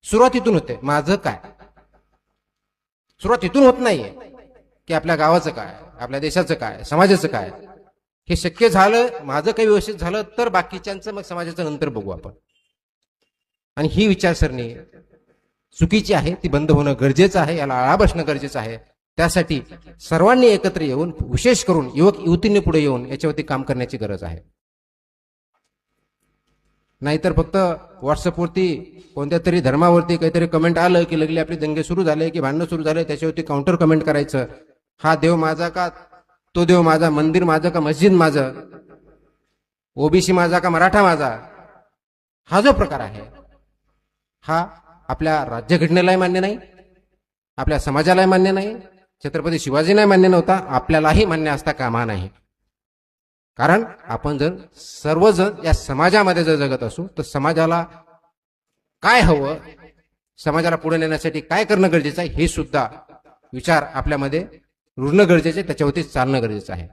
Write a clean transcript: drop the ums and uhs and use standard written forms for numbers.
सुरुवात इथून होते. माझं काय, सुरुवात इथून होत नाहीये की आपल्या गावाचं काय, आपल्या देशाचं काय, समाजाचं काय. हे शक्य झालं, माझं काही व्यवस्थित झालं तर बाकीच्यांचं मग समाजाचं नंतर बघू आपण. आणि ही विचारसरणी चुकीची आहे, ती बंद होणं गरजेचं आहे, याला आळा बसणं गरजेचं आहे. त्यासाठी सर्वांनी एकत्र येऊन, विशेष करून युवक युवतींनी पुढे येऊन याच्यावरती काम करण्याची गरज आहे. नाहीतर फक्त व्हॉट्सअपवरती कोणत्या तरी धर्मावरती काहीतरी कमेंट आलं की लगेच आपले दंगे सुरू झाले, की भांडणं सुरू झाले, त्याच्यावरती काउंटर कमेंट करायचं. हा देव माझा का तो देव माझा, मंदिर माझं का मस्जिद माझं, ओबीसी माझा का मराठा माझा, हा जो प्रकार आहे हा आपल्या राज्यघटनेलाही मान्य नाही, आपल्या समाजालाही मान्य नाही, छत्रपती शिवाजींनाही मान्य नव्हता, आपल्यालाही मान्य असता कामा नाही. कारण आपण जर सर्वजण या समाजामध्ये जर जगत असू तर समाजाला काय हवं, समाजाला पुढे नेण्यासाठी काय करणं गरजेचं आहे हे सुद्धा विचार आपल्यामध्ये रुजणं गरजेचं आहे, त्याच्यावरती चालणं गरजेचं आहे.